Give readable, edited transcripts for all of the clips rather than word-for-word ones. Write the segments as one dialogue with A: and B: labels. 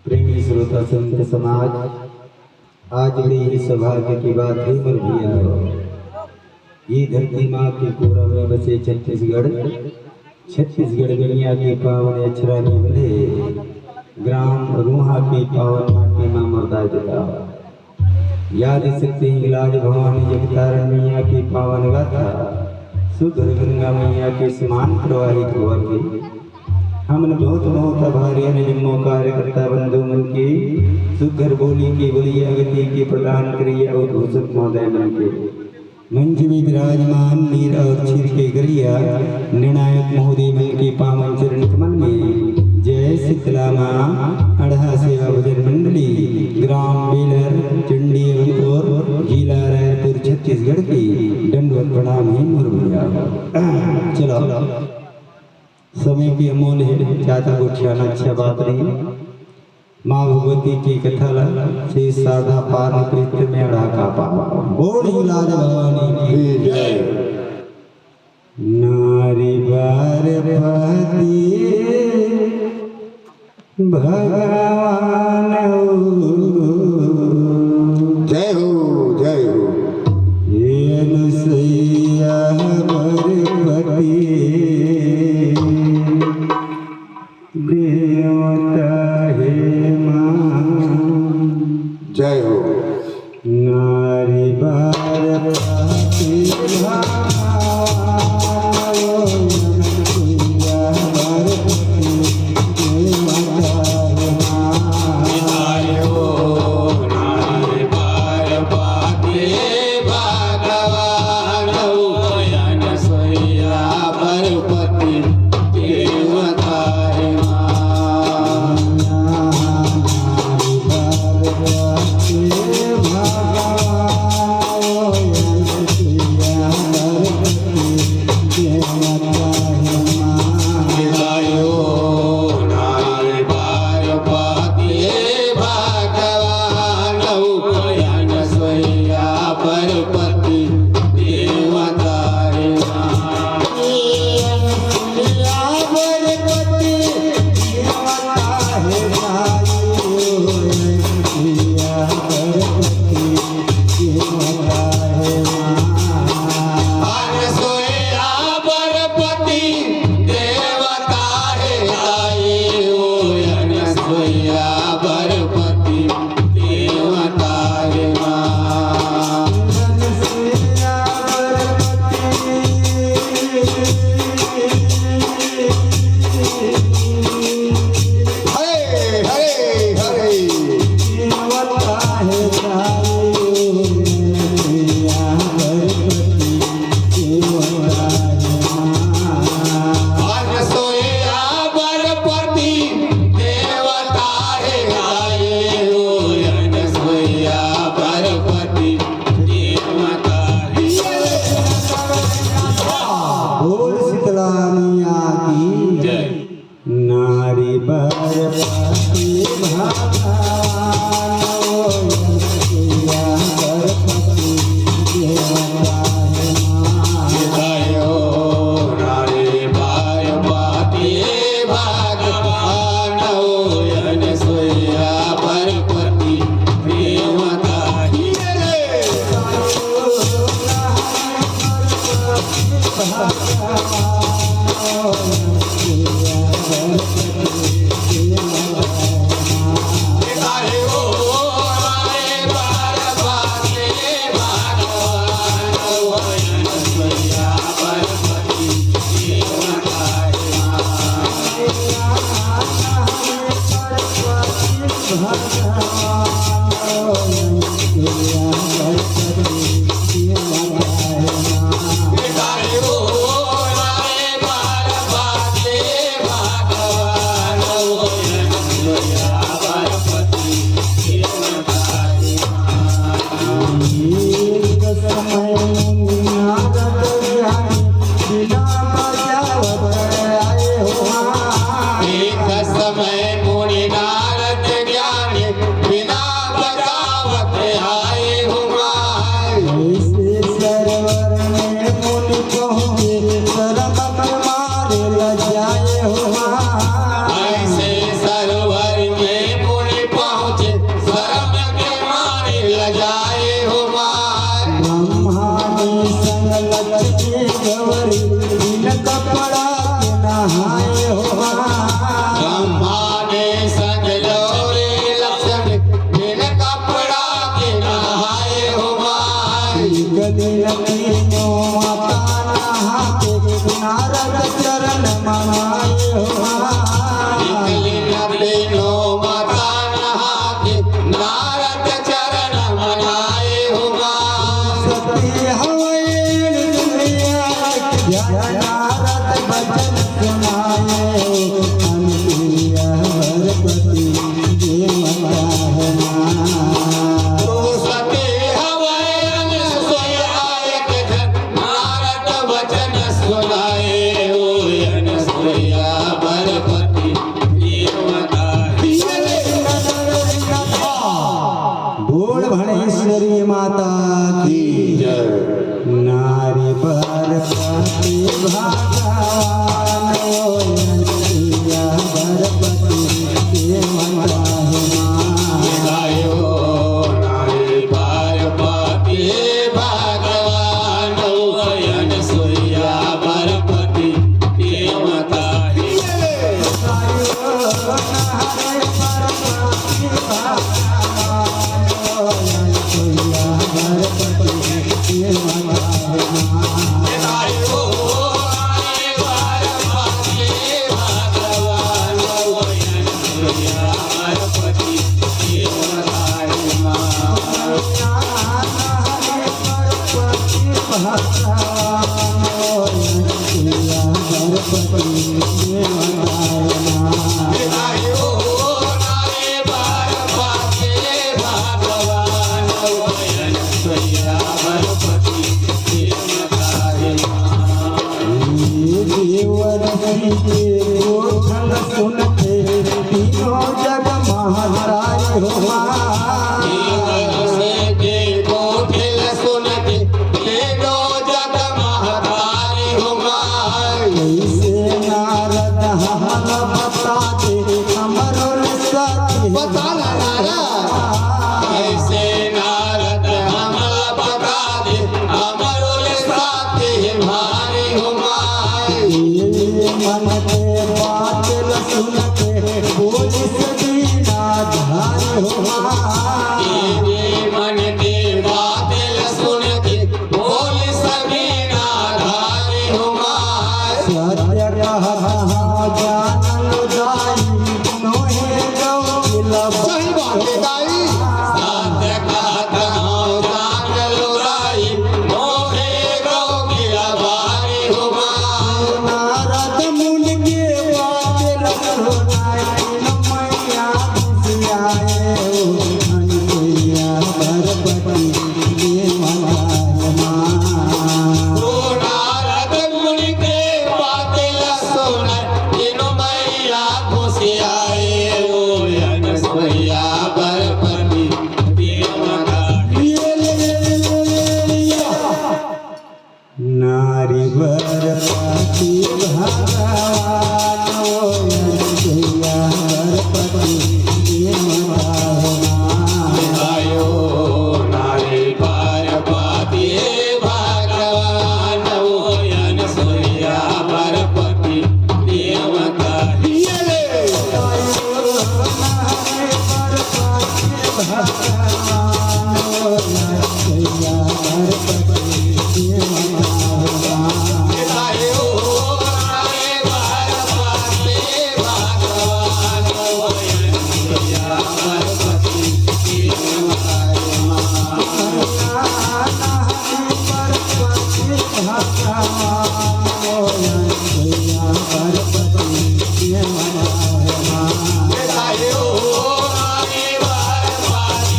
A: प्रेमी श्रोता संत समाज, आज बड़ी ही सौभाग्य की बात है मोर भैया। ये धरती माँ के कोरा में बसे छत्तीसगढ़ गनिया के पावन अछरानी बने ग्राम रूहा के पावन माटी में मर्दा जता। याद सकते हैं इलाज भवानी जगतारण मैया की पावन गाथा सुधर गंगा मैया के समान प्रवाहित हुआ के हमने बहुत आभारी जम्मो कार्यकर्ता बंधु मन की सुघर बोली की बलिया गति की प्रदान करिए और घोषक महोदय मन के मंच में विराजमान नीर और क्षीर के गरिया निर्णायक महोदय मन के पावन चरण कमल में जय शीतला माँ अढ़ा सेवा भजन मंडली ग्राम बेलर चंडी अवनपुर जिला रायपुर छत्तीसगढ़ की दंडवत प्रणाम है मोर भैया। चलो समय की अमोल है, ज्यादा गुठियाना अच्छा बात नहीं। माँ भगवती की कथा से साधा पार कृत्य में अड़ा का पावा बोल इलाज भवानी की जय। नारी बार भाती भगवान जय हो जय हो। ये अनुसैया परपति देवता हे माँ जय हो। नारी बार तीनों माता नहाते नारद चरण मनाए हो
B: तीनों माता नहाते नारद चरण मनाए हो
A: सती हवैन दुनिया नारद भजन सुनाए हो अनुप्रिया भरपति देव
B: सती हवैन सुयायक जन नारद वचन सुनाए हो अनुप्रिया भरपति
A: बोल भणेश्वरी माता की
B: जय।
A: नारी भरपति भगवान अनुप्रिया भरपति देव
B: गायो नारी पार्वती भगवान अनुसुईया भरपति देवता
A: सुनते तीनों जग महाराज हो नारद हम बताते अमर सती मन के बात सुन के बोली सदीना धार हो
B: मन के बादल सुन के बोल सभी नाधारी हुमार
A: सत्य कहा ज्ञान लुदाई नोहे गौ
B: सही बात है गाई सत्य कहता हूँ जान लुराई मोहे गौ की आवारी हुमार
A: नारद मुनि के बात सुनाई मैया खुशियाए हो अनुप्रिया भरपति देव
B: नारद मुनि के बादल सुन तीनों मैया खुशी आए हो अनुसुईया भरपति देवता
A: नारी भरपति भगवान अनुप्रिया भरपति देव
B: गायो नारी पार्वती भगवान अनुसुईया भरपति देवता गायो नारी पार्वती भगवान अनुसुईया भरपति देवता गायो नारी पार्वती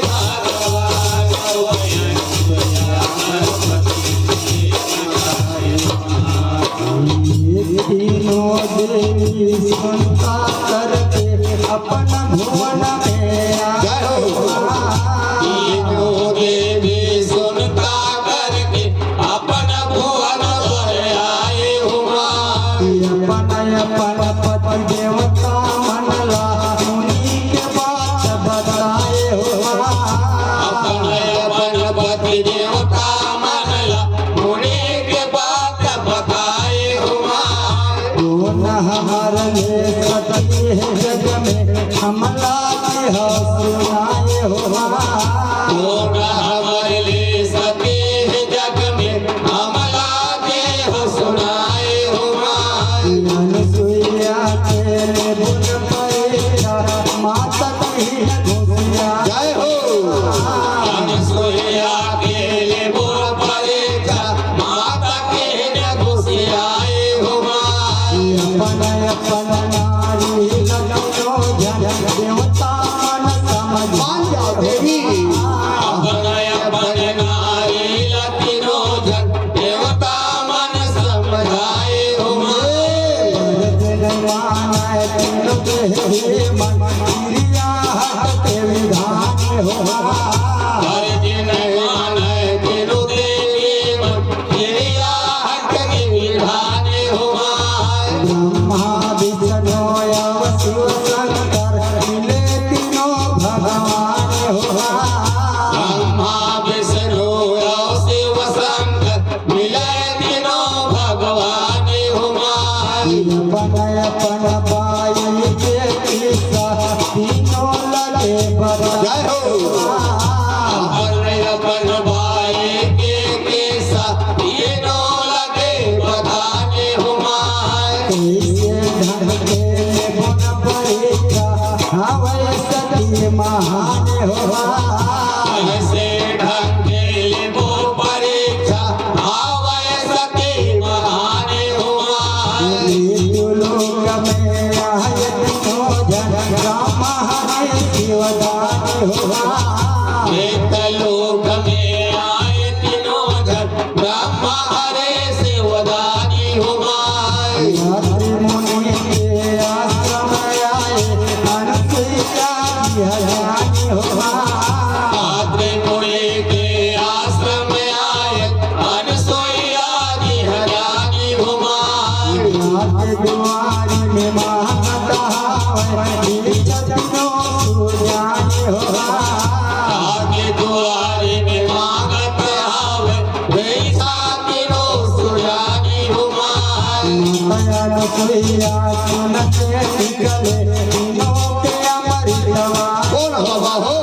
B: भगवान अनुसुईया भरपति
A: तीनों देवी संता करके अपन भुवन में
B: तीनों देवी सुनता करके अपन भुवन पर आए हुआ
A: अपन पति देवता मनला मुनि के बात बताए हो
B: अपन पति देवता मनला मुनि के बात बताए हुआ
A: हमारे सती जग में हमला के सुनाए हो
B: हमारे सती
A: सुइया सुन के निकले तीनों के अमृतवा
B: कौन हो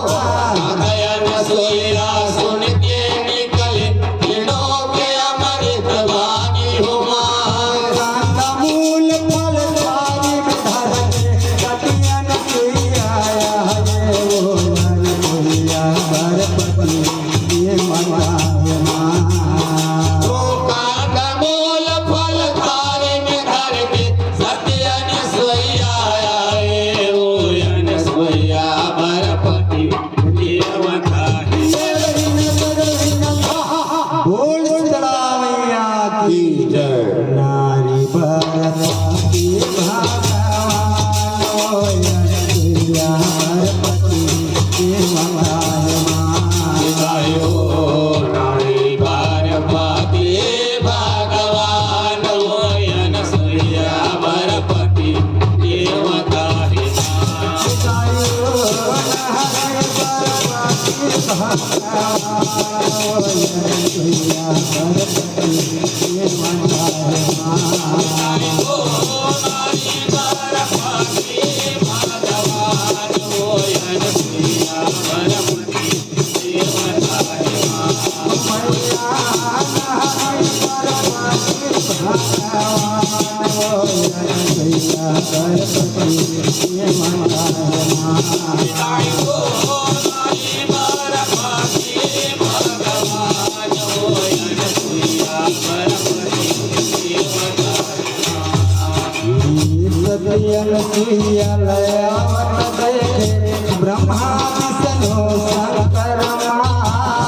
B: नयन सोया सुन के निकले तीनों के अमृत वाणी हो माँ
A: कंदमूल फल थारी में धर के कटियन सुइया ये बोलन सुइया गणपति ये मनाए माँ
B: तो कंदमूल फल थारी में धर के सत्यन सोया आए ओ यन सोया गणपति
A: बोल चढ़ावैया की
B: जय
A: नारी भरती भगवान गणपति के मनाए माँ
B: जयो नारी पार्वती भगवान यन सोया गणपति देवता हे
A: ब्रह्मा विष्णु शंकर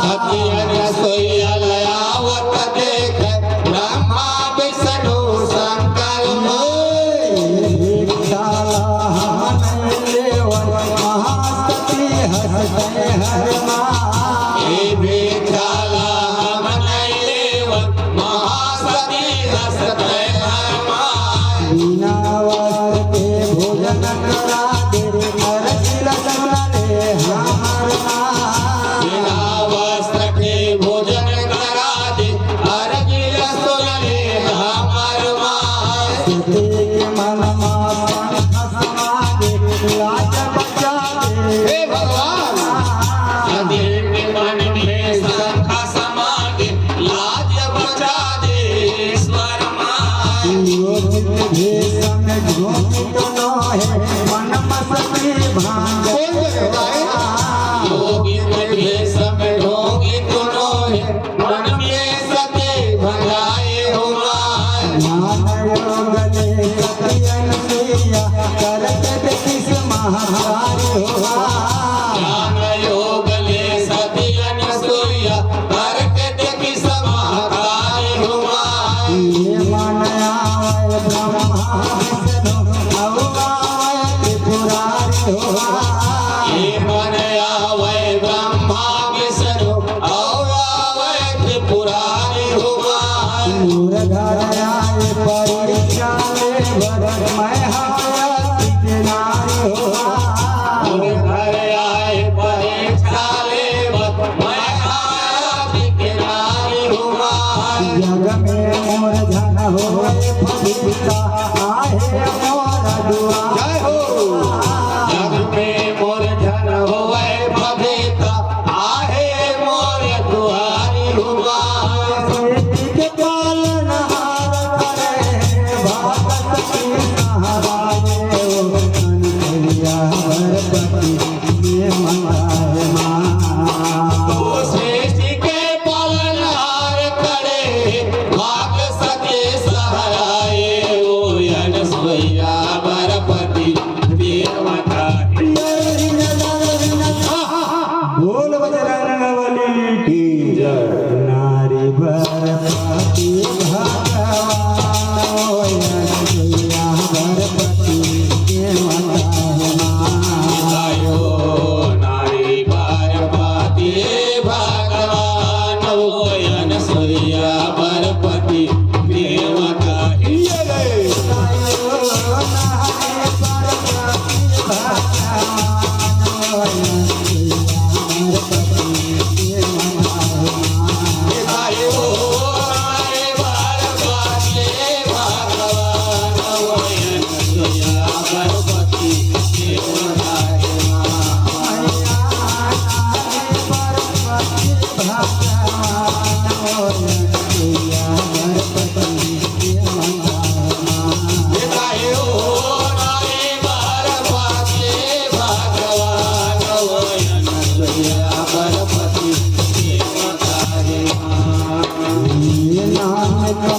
B: सत्यन सोया लयावत देख ब्रह्मा विष्णु शंकर
A: महासती हृदय हर
B: हे बेचाला हम नैलेव महासती हसते हर माँ
A: बिना वस्त्र के भोजन करा दे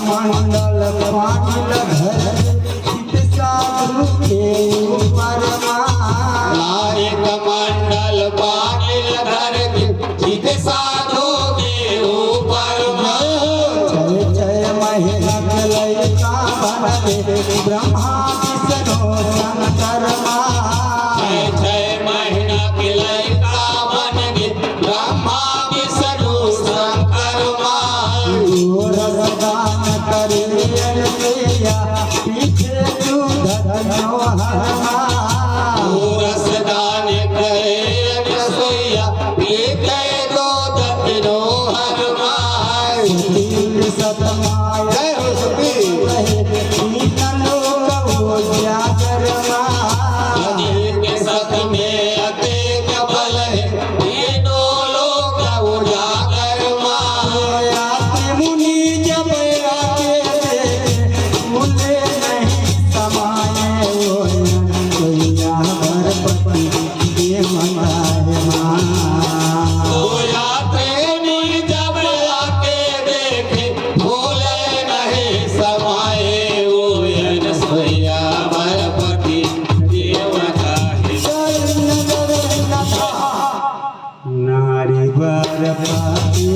A: मंडल पाटिल घर चित साधु के ऊपर
B: नायक मंडल पाटिल घर चित साधु के ऊपर
A: जय जय महिला लयिका बने ब्रह्मा विष्णु शंकर
B: जय जय महीना के लयिका बन गे ब्रह्मा विष्णु शंकर
A: रसदान करे पीछे तू धनो
B: रसदान करे रसोईया पीते दो दत्नो हनुमान
A: सतमाय
B: जय हो नदी के सत में अतेक बल है तीनों लोक उजागर
A: मुनि जब आके मुले नहीं समाये भरपति ये मंगाए
B: यात्री जब आके देखे भूले नहीं समाये ओयन सोया भरपति देवता
A: नारी भरपति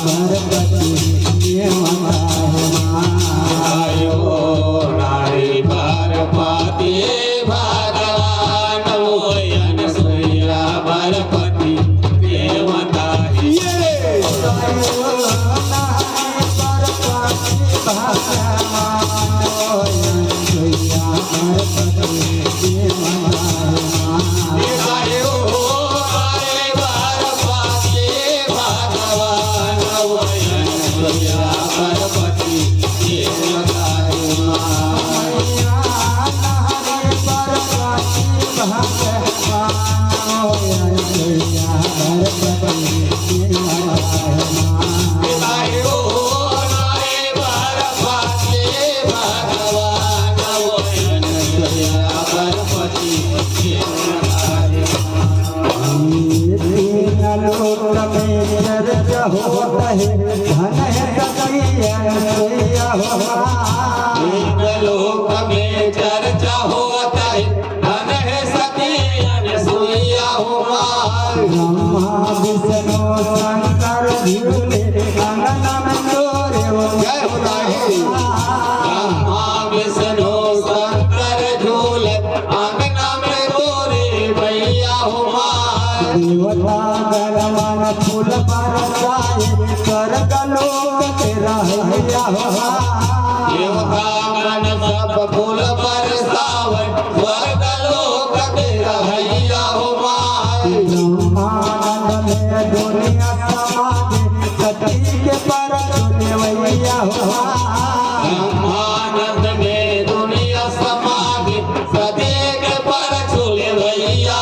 A: भरपति ये
B: आयो नारी भरपति भगवान ओयन सोया भरपति देवता आयो नारी भरपति भगवान ओयन सोया भरपति देवता आयो नारी भरपति भगवान ओयन सोया भरपति लोक में चर्चा होता है धन है सती अनसुईया
A: ब्रह्मा विष्णु शंकर झूले अंगन में तोरे
B: जय ब्रह्मा विष्णु शंकर झूले अंगना में तोरे भैया
A: देवता गरमन फूल बरसाए स्वर्ग लोक के रहैया
B: देवता मन सब फूल बरसावन स्वर्ग लोक के रहैया
A: ब्रह्मानंद में दुनिया समाधि सती के पर देवैया
B: ब्रह्मानंद में दुनिया समाधि सती के पर छूले भैया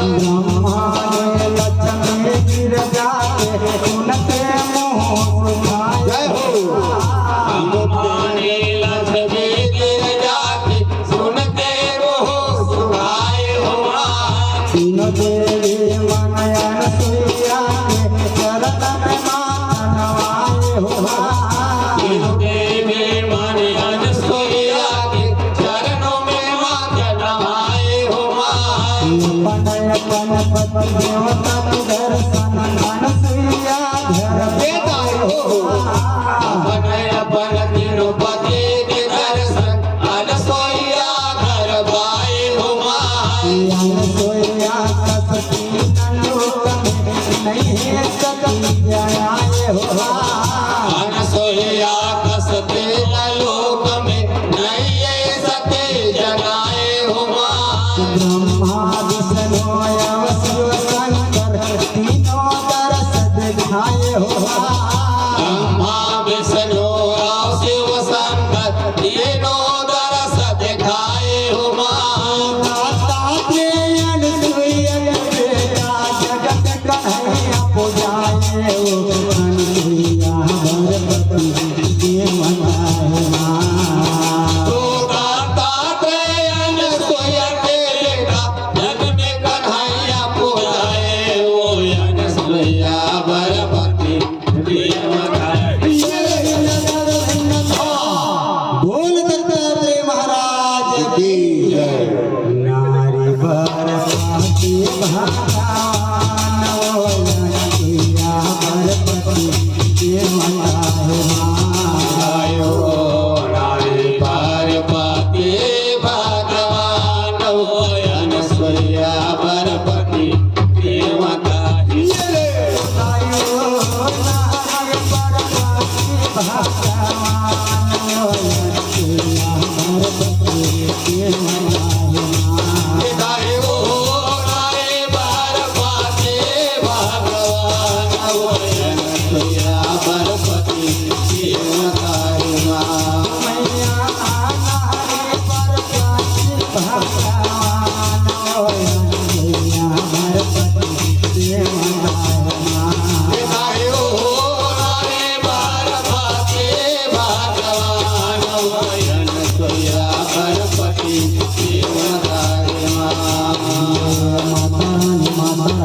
A: ब्रह्मांड लक्ष्मी गिर जाते उनके मुँह सुनाए
B: जय हो पानी लक्ष्मी गिर जाती सुनते मोह सुनाए
A: तीनों देवी मनयन सुइया के चरण में माता नवाए
B: देवी मन अनसुईया के चरणों में माता नवाए
A: पनय पनपति देवता दर्शन अनसुइया घर
B: देता हो अपन तीनों पति के दर्शन अनसुईया घर बाए
A: सोया कसती लोक में नहीं सकती आए
B: अनसुईया कसते लोक में नहीं सते जगाए
A: ब्रह्मा विष्णु शिव शंकर तीनों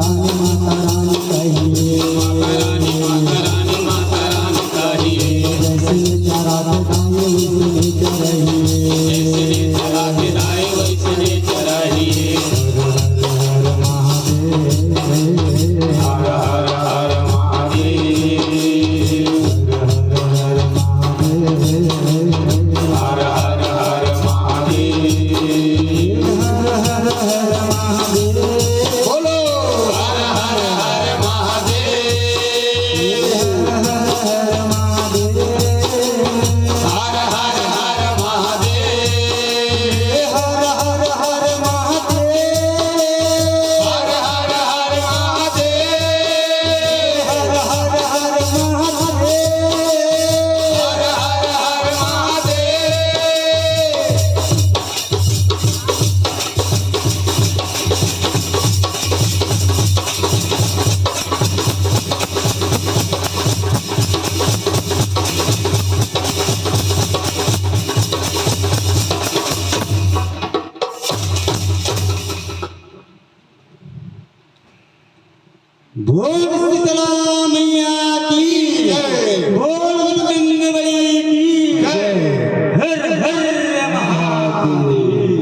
A: रानी माता रानी कहिए,
B: माता रानी कहिए।
A: जैसे चरा गाये वैसे चरहिए,
B: जैसे चरा के दाए वैसे चरहिए। हर हर हर महादेव, हर हर हर महादेव, बोलो हर हर हर महादेव, हर हर हर महादेव, हर हर हर महादेव, हर हर हर महादेव, हर हर हर महादेव, हर हर हर महादेव।
A: बोल शीतला मैया की जय, बोल बजरंगबली की जय, हर हर महादेव,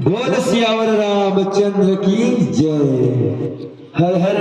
A: बोल सियावर रामचंद्र की जय, हर हर